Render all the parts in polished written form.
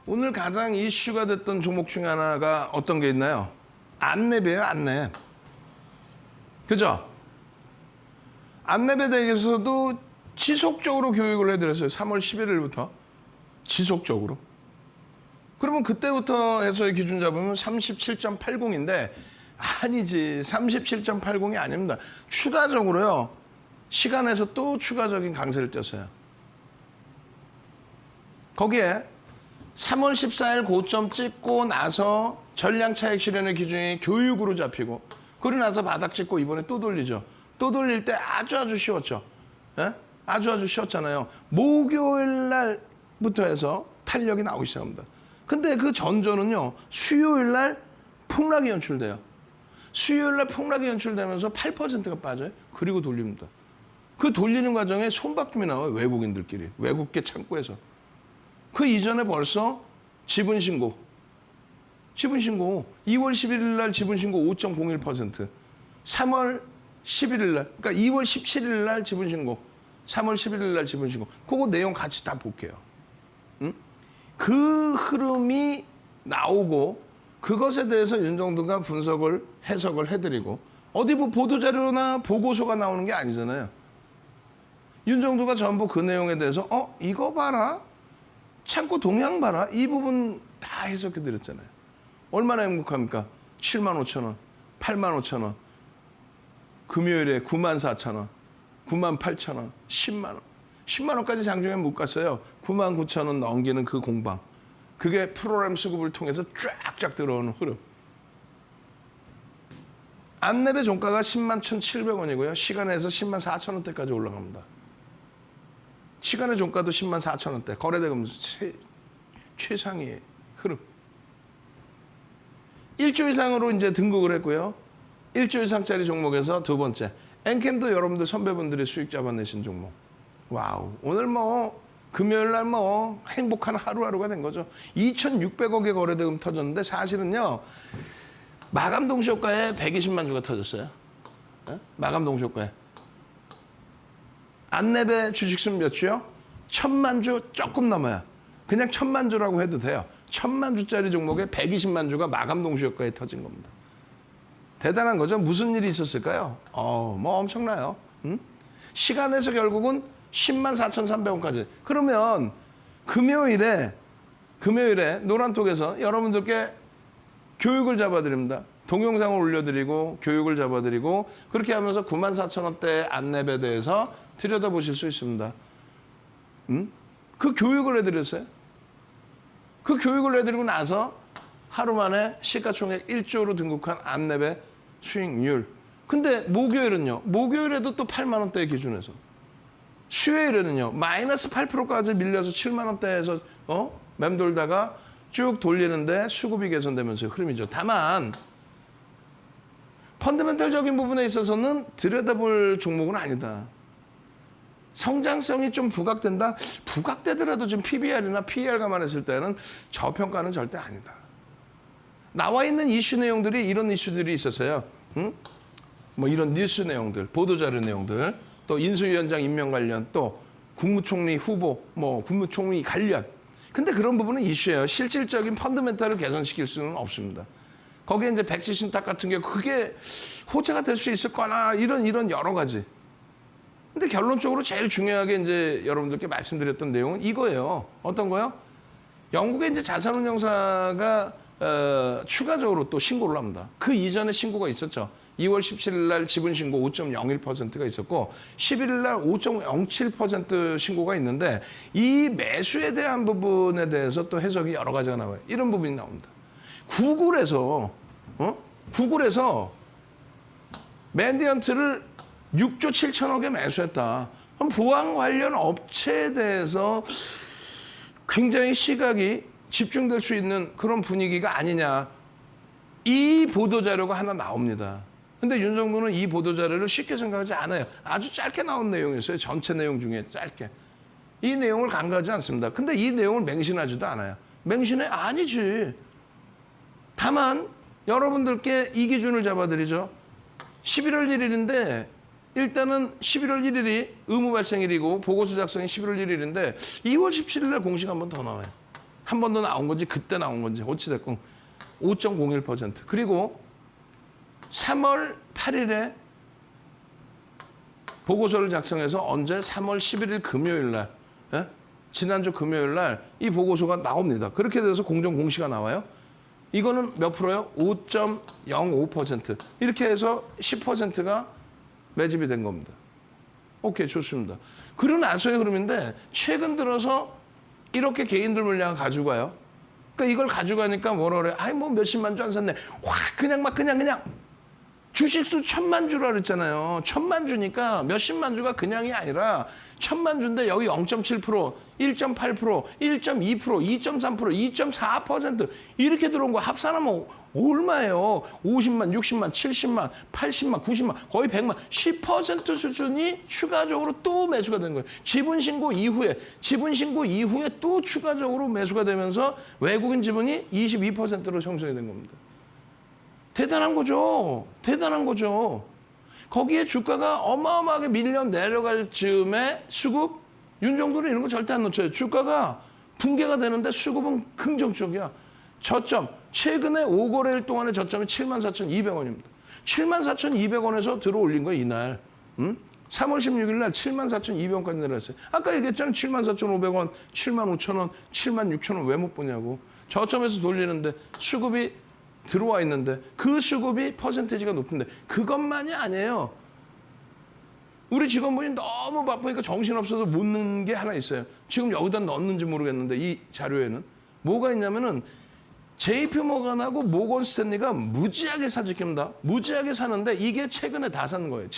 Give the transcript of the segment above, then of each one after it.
오늘 가장 이슈가 됐던 종목 중에 하나가 어떤 게 있나요? 안랩이에요, 안랩. 그죠? 안랩에 대해서도 지속적으로 교육을 해드렸어요. 3월 11일부터. 지속적으로. 그러면 그때부터 해서의 기준 잡으면 37.80인데 아니지. 37.80이 아닙니다. 추가적으로요. 시간에서 또 추가적인 강세를 띄었어요. 거기에 3월 14일 고점 찍고 나서 전량 차익 실현의 기준이 교육으로 잡히고 그러고 나서 바닥 찍고 이번에 또 돌리죠. 또 돌릴 때 아주 쉬웠죠. 예? 아주 쉬웠잖아요. 목요일 날부터 해서 탄력이 나오기 시작합니다. 근데 그 전조는요. 수요일 날 폭락이 연출돼요. 수요일 날 폭락이 연출되면서 8%가 빠져요. 그리고 돌립니다. 그 돌리는 과정에 손바꿈이 나와요. 외국인들끼리. 외국계 창구에서. 그 이전에 벌써 지분신고 2월 11일 날 지분신고 5.01%, 3월 11일 날, 그러니까 2월 17일 날 지분신고, 3월 11일 날 지분신고, 그거 내용 같이 다 볼게요. 응? 그 흐름이 나오고 그것에 대해서 윤정두가 분석을, 해석을 해드리고 어디 뭐 보도자료나 보고서가 나오는 게 아니잖아요. 윤정두가 전부 그 내용에 대해서 이거 봐라. 창고 동향 봐라. 이 부분 다 해석해 드렸잖아요. 얼마나 행복합니까? 75,000원, 85,000원, 금요일에 94,000원, 98,000원, 10만원. 10만원까지 장중에 못 갔어요. 99,000원 넘기는 그 공방. 그게 프로그램 수급을 통해서 쫙쫙 들어오는 흐름. 안랩의 종가가 10만 1,700원이고요. 시간에서 10만 4천원대까지 올라갑니다. 시간의 종가도 10만 4천원대. 거래대금 최상위의 흐름. 1조 이상으로 이제 등극을 했고요. 1조 이상짜리 종목에서 두 번째. 엔캠도 여러분들 선배분들이 수익 잡아내신 종목. 와우. 오늘 뭐 금요일 날 뭐 행복한 하루하루가 된 거죠. 2,600억의 거래대금 터졌는데 사실은요. 마감 동시효과에 120만 주가 터졌어요. 마감 동시효과에. 안랩의 주식수는 몇 주요? 1,000만 주 조금 넘어요. 그냥 1,000만 주라고 해도 돼요. 1,000만 주짜리 종목에 120만 주가 마감 동시효과에 터진 겁니다. 대단한 거죠. 무슨 일이 있었을까요? 뭐 엄청나요. 시간에서 결국은 10만 4,300원까지. 그러면 금요일에 노란톡에서 여러분들께 교육을 잡아드립니다. 동영상을 올려드리고 교육을 잡아드리고 그렇게 하면서 94,000원대 안랩에 대해서 들여다보실 수 있습니다. 그 교육을 해드렸어요. 그 교육을 해드리고 나서 하루 만에 시가총액 1조로 등극한 안랩의 수익률. 근데 목요일은요. 목요일에도 또 8만 원대 기준에서. 수요일에는요. 마이너스 8%까지 밀려서 7만 원대에서 맴돌다가 쭉 돌리는데 수급이 개선되면서 흐름이죠. 다만 펀더멘털적인 부분에 있어서는 들여다볼 종목은 아니다. 성장성이 좀 부각된다? 부각되더라도 지금 PBR이나 PER 감안했을 때는 저평가는 절대 아니다. 나와 있는 이슈 내용들이 이런 이슈들이 있었어요. 뭐 이런 뉴스 내용들, 보도자료 내용들, 또 인수위원장 임명 관련, 또 국무총리 후보, 뭐 국무총리 관련. 근데 그런 부분은 이슈예요. 실질적인 펀더멘털을 개선시킬 수는 없습니다. 거기에 이제 백지 신탁 같은 게 그게 호재가 될 수 있을 거나 이런 여러 가지. 근데 결론적으로 제일 중요하게 이제 여러분들께 말씀드렸던 내용은 이거예요. 어떤 거요? 영국의 이제 자산운용사가 추가적으로 또 신고를 합니다. 그 이전에 신고가 있었죠. 2월 17일 날 지분 신고 5.01%가 있었고 11일 날 5.07% 신고가 있는데 이 매수에 대한 부분에 대해서 또 해석이 여러 가지가 나와요. 이런 부분이 나옵니다. 구글에서 맨디언트를 6조 7천억에 매수했다. 그럼 보안 관련 업체에 대해서 굉장히 시각이 집중될 수 있는 그런 분위기가 아니냐. 이 보도자료가 하나 나옵니다. 근데 윤정부는 이 보도자료를 쉽게 생각하지 않아요. 아주 짧게 나온 내용이었어요. 전체 내용 중에 짧게. 이 내용을 간과하지 않습니다. 근데 이 내용을 맹신하지도 않아요. 맹신해? 아니지. 다만 여러분들께 이 기준을 잡아드리죠. 11월 1일인데 일단은 11월 1일이 의무 발생일이고 보고서 작성이 11월 1일인데 2월 17일 날 공시가 한 번 더 나와요. 한 번 더 나온 건지 그때 나온 건지 어찌됐건 5.01%. 그리고 3월 8일에 보고서를 작성해서 언제 3월 11일 금요일 날, 예? 지난주 금요일 날 이 보고서가 나옵니다. 그렇게 돼서 공정 공시가 나와요. 이거는 몇 프로요? 5.05%. 이렇게 해서 10%가 매집이 된 겁니다. 오케이, 좋습니다. 그러고 나서의 흐름인데 최근 들어서 이렇게 개인들 물량을 가져가요. 그러니까 이걸 가져가니까 뭐라 그래? 아이 뭐 몇십만 주 안 샀네. 확 그냥 주식수 1000만 주라 그랬잖아요. 1000만 주니까 몇십만 주가 그냥이 아니라 1000만 주인데 여기 0.7%, 1.8%, 1.2%, 2.3%, 2.4% 이렇게 들어온 거 합산하면 얼마예요? 50만, 60만, 70만, 80만, 90만, 거의 100만, 10% 수준이 추가적으로 또 매수가 된 거예요. 지분 신고 이후에 또 추가적으로 매수가 되면서 외국인 지분이 22%로 형성이 된 겁니다. 대단한 거죠. 대단한 거죠. 거기에 주가가 어마어마하게 밀려 내려갈 즈음에 수급, 윤종도는 이런 거 절대 안 놓쳐요. 주가가 붕괴가 되는데 수급은 긍정적이야. 저점, 최근에 5거래일 동안의 저점이 74,200원입니다. 74,200원에서 들어올린 거예요, 이날. 3월 16일 날 74,200원까지 내려왔어요. 아까 얘기했잖아요. 74,500원, 75,000원, 76,000원 왜 못 보냐고. 저점에서 돌리는데 수급이 들어와 있는데 그 수급이 퍼센테이지가 높은데 그것만이 아니에요. 우리 직원분이 너무 바쁘니까 정신없어서 못 넣는 게 하나 있어요. 지금 여기다 넣었는지 모르겠는데 이 자료에는 뭐가 있냐면은 JP모건하고 모건 스탠리가 무지하게 사직입니다. 무지하게 사는데 이게 최근에 다 산 거예요.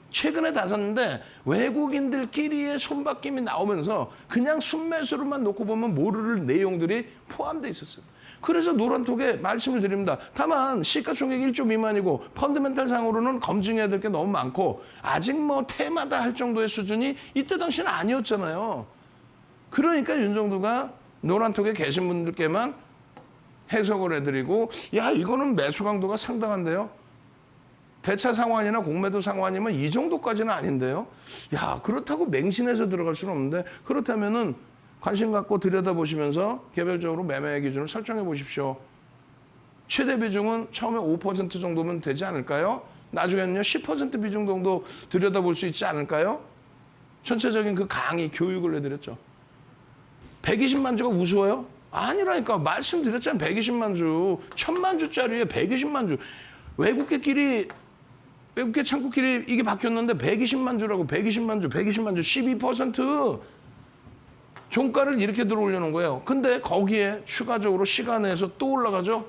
최근에 다 샀는데 외국인들끼리의 손바뀜이 나오면서 그냥 순매수로만 놓고 보면 모를 내용들이 포함되어 있었어요. 그래서 노란톡에 말씀을 드립니다. 다만 시가총액 1조 미만이고 펀드멘탈 상으로는 검증해야 될 게 너무 많고 아직 뭐 테마다 할 정도의 수준이 이때 당시는 아니었잖아요. 그러니까 윤정도가 노란톡에 계신 분들께만 해석을 해드리고 야 이거는 매수 강도가 상당한데요. 대차 상환이나 공매도 상환이면 이 정도까지는 아닌데요. 야 그렇다고 맹신해서 들어갈 수는 없는데 그렇다면은 관심 갖고 들여다보시면서 개별적으로 매매 기준을 설정해 보십시오. 최대 비중은 처음에 5% 정도면 되지 않을까요? 나중에는요 10% 비중 정도 들여다볼 수 있지 않을까요? 전체적인 그 강의 교육을 해드렸죠. 120만 주가 우스워요? 아니라니까 말씀드렸잖아요. 120만 주, 1000만 주짜리에 120만 주. 외국계 창구끼리 이게 바뀌었는데 120만 주라고 120만 주 12% 종가를 이렇게 들어 올려놓은 거예요. 근데 거기에 추가적으로 시간 내에서 또 올라가죠?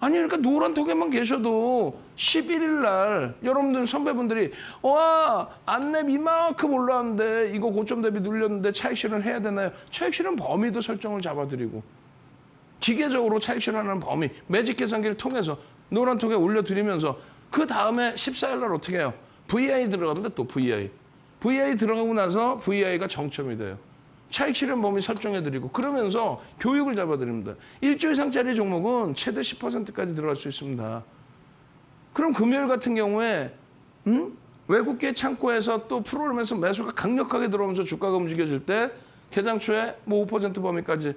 아니 그러니까 노란톡에만 계셔도 11일 날 여러분들 선배분들이 와 안랩 이만큼 올라왔는데 이거 고점 대비 눌렸는데 차익 실현 해야 되나요? 차익 실현 범위도 설정을 잡아드리고 기계적으로 차익 실현하는 범위 매직 계산기를 통해서 노란톡에 올려드리면서 그 다음에 14일 날 어떻게 해요? VI 들어갑니다. 또 VI 들어가고 나서 VI가 정점이 돼요. 차익 실현 범위 설정해드리고 그러면서 교육을 잡아드립니다. 1조 이상짜리 종목은 최대 10%까지 들어갈 수 있습니다. 그럼 금요일 같은 경우에 외국계 창고에서 또 프로그램에서 매수가 강력하게 들어오면서 주가가 움직여질 때 개장 초에 뭐 5% 범위까지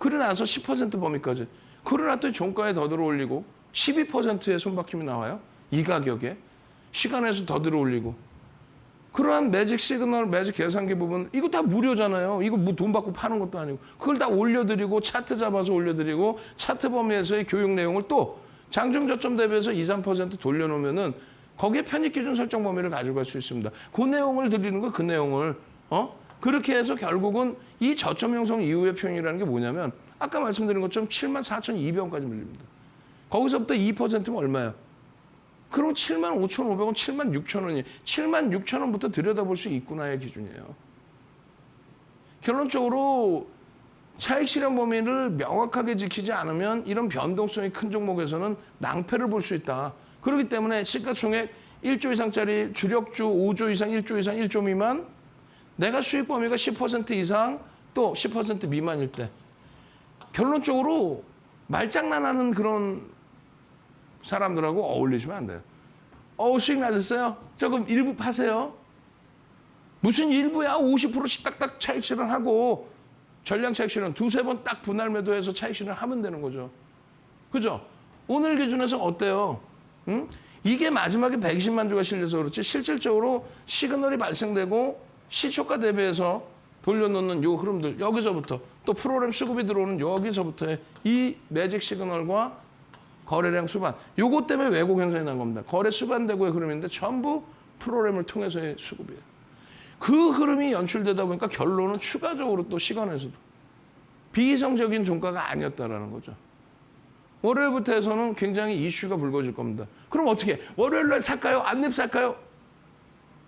그러고 나서 10% 범위까지 그러나 또 종가에 더 들어올리고 12%의 손바뀜이 나와요. 이 가격에 시간에서 더 들어올리고 그러한 매직 시그널, 매직 계산기 부분 이거 다 무료잖아요. 이거 뭐 돈 받고 파는 것도 아니고 그걸 다 올려드리고 차트 잡아서 올려드리고 차트 범위에서의 교육 내용을 또 장중 저점 대비해서 2, 3% 돌려놓으면은 거기에 편입 기준 설정 범위를 가져갈 수 있습니다. 그 내용을 드리는 거 그 내용을 그렇게 해서 결국은 이 저점 형성 이후의 편입이라는 게 뭐냐면 아까 말씀드린 것처럼 74,200원까지 밀립니다. 거기서부터 2%면 얼마예요? 그럼 75,500원, 76,000원이 76,000원부터 들여다볼 수 있구나의 기준이에요. 결론적으로 차익 실현 범위를 명확하게 지키지 않으면 이런 변동성이 큰 종목에서는 낭패를 볼 수 있다. 그렇기 때문에 시가총액 1조 이상짜리 주력주 5조 이상, 1조 이상, 1조 미만 내가 수익 범위가 10% 이상 또 10% 미만일 때 결론적으로 말장난하는 그런 사람들하고 어울리시면 안 돼요. 수익 낮았어요? 조금 일부 파세요. 무슨 일부야 50%씩 딱딱 차익 실현하고 전량 차익 실현 두세 번 딱 분할 매도해서 차익 실현하면 되는 거죠. 그죠? 오늘 기준에서 어때요? 응? 이게 마지막에 120만 주가 실려서 그렇지 실질적으로 시그널이 발생되고 시초가 대비해서 돌려놓는 요 흐름들 여기서부터 또 프로그램 수급이 들어오는 여기서부터의 이 매직 시그널과 거래량 수반 요것 때문에 왜곡 현상이 난 겁니다. 거래 수반되고의 흐름인데 전부 프로그램을 통해서의 수급이에요. 그 흐름이 연출되다 보니까 결론은 추가적으로 또 시간에서도 비이성적인 종가가 아니었다라는 거죠. 월요일부터 해서는 굉장히 이슈가 불거질 겁니다. 그럼 어떻게? 월요일 날 살까요? 안랩 살까요?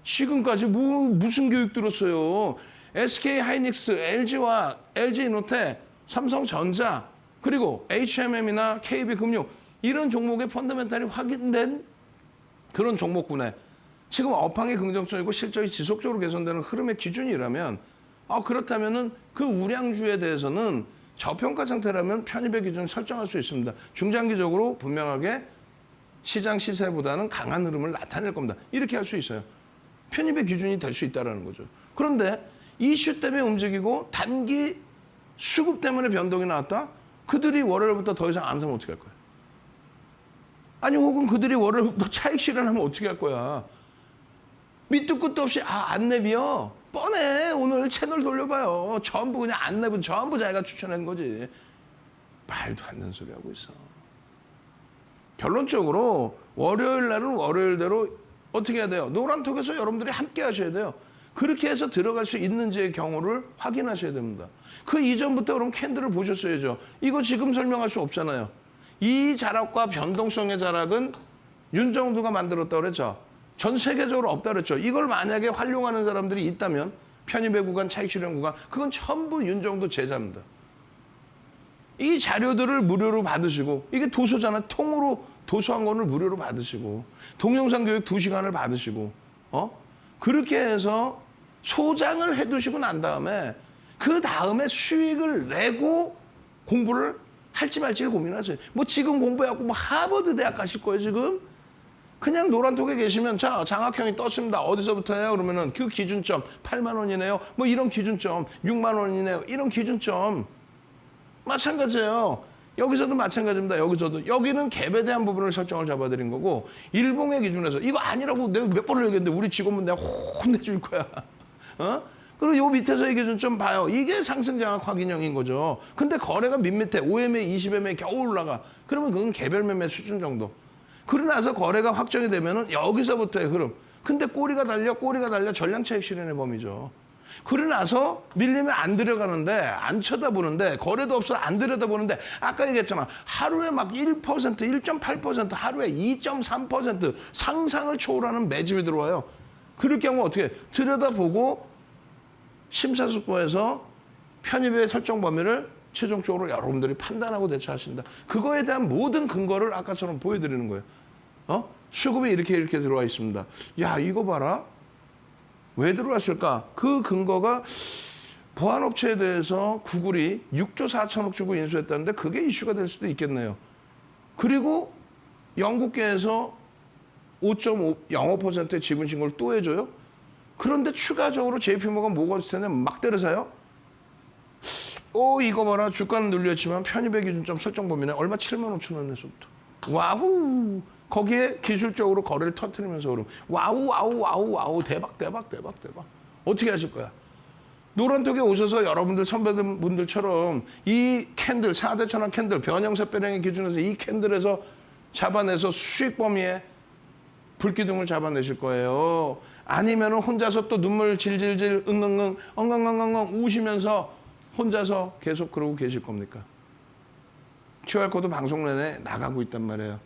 지금까지 무슨 교육 들었어요? SK 하이닉스, LG와 LG이노텍, 삼성전자, 그리고 HMM이나 KB금융 이런 종목의 펀더멘탈이 확인된 그런 종목군에 지금 업황이 긍정적이고 실적이 지속적으로 개선되는 흐름의 기준이라면 그렇다면은 그 우량주에 대해서는 저평가 상태라면 편입의 기준을 설정할 수 있습니다. 중장기적으로 분명하게 시장 시세보다는 강한 흐름을 나타낼 겁니다. 이렇게 할 수 있어요. 편입의 기준이 될 수 있다는 거죠. 그런데 이슈 때문에 움직이고 단기 수급 때문에 변동이 나왔다? 그들이 월요일부터 더 이상 안 사면 어떻게 할 거야? 아니 혹은 그들이 월요일부터 차익 실현하면 어떻게 할 거야? 밑도 끝도 없이 안랩이요? 뻔해. 오늘 채널 돌려봐요. 전부 그냥 안랩은 전부 자기가 추천한 거지. 말도 안 되는 소리 하고 있어. 결론적으로 월요일 날은 월요일대로 어떻게 해야 돼요? 노란톡에서 여러분들이 함께 하셔야 돼요. 그렇게 해서 들어갈 수 있는지의 경우를 확인하셔야 됩니다. 그 이전부터 그럼 캔들을 보셨어야죠. 이거 지금 설명할 수 없잖아요. 이 자락과 변동성의 자락은 윤정두가 만들었다고 그랬죠. 전 세계적으로 없다 그랬죠. 이걸 만약에 활용하는 사람들이 있다면 편입의 구간, 차익 실현 구간 그건 전부 윤정두 제자입니다. 이 자료들을 무료로 받으시고 이게 도서잖아. 통으로 도서한 거를 무료로 받으시고 동영상 교육 2시간을 받으시고 그렇게 해서 소장을 해두시고 난 다음에 그 다음에 수익을 내고 공부를 할지 말지를 고민하세요. 뭐 지금 공부해갖고 뭐 하버드 대학 가실 거예요 지금? 그냥 노란톡에 계시면 자 장학형이 떴습니다. 어디서부터예요? 그러면은 그 기준점 8만 원이네요. 뭐 이런 기준점 6만 원이네요. 이런 기준점 마찬가지예요. 여기서도 마찬가지입니다. 여기서도 여기는 갭에 대한 부분을 설정을 잡아드린 거고 일봉의 기준에서 이거 아니라고 내가 몇 번을 얘기했는데 우리 직원분 내가 혼내줄 거야. 그리고 요 밑에서의 기준점 봐요. 이게 상승 장악 확인형인 거죠. 근데 거래가 밋밋해. 5MA, 20MA 겨우 올라가. 그러면 그건 개별 매매 수준 정도. 그러고 나서 거래가 확정이 되면은 여기서부터의 흐름. 근데 꼬리가 달려 전량 차익 실현의 범위죠. 그러고 나서 밀리면 안 들어가는데 안 쳐다보는데 거래도 없어 안 들여다보는데 아까 얘기했잖아. 하루에 막 1%, 1.8% 하루에 2.3% 상상을 초월하는 매집이 들어와요. 그럴 경우 어떻게 들여다보고 심사숙고해서 편입의 설정 범위를 최종적으로 여러분들이 판단하고 대처하신다. 그거에 대한 모든 근거를 아까처럼 보여드리는 거예요. 수급이 이렇게 들어와 있습니다. 야 이거 봐라. 왜 들어왔을까? 그 근거가 보안업체에 대해서 구글이 6조 4천억 주고 인수했다는데 그게 이슈가 될 수도 있겠네요. 그리고 영국계에서 5.05%의 지분 신고를 또 해줘요. 그런데 추가적으로 JP모건 모건스탠에 막 때려사요. 이거 봐라. 주가는 눌렸지만 편입의 기준점 설정 범위는 얼마 7만 5천 원에서부터. 와우. 거기에 기술적으로 거래를 터뜨리면서 그럼 와우 대박. 어떻게 하실 거야? 노란톡에 오셔서 여러분들 선배분들처럼 이 캔들 4대 천왕 캔들 변형세배량의 기준에서 이 캔들에서 잡아내서 수익 범위에 불기둥을 잡아내실 거예요. 아니면은 혼자서 또 눈물 질질질 엉엉엉 우시면서 혼자서 계속 그러고 계실 겁니까? QR코드 방송 내내 나가고 있단 말이에요.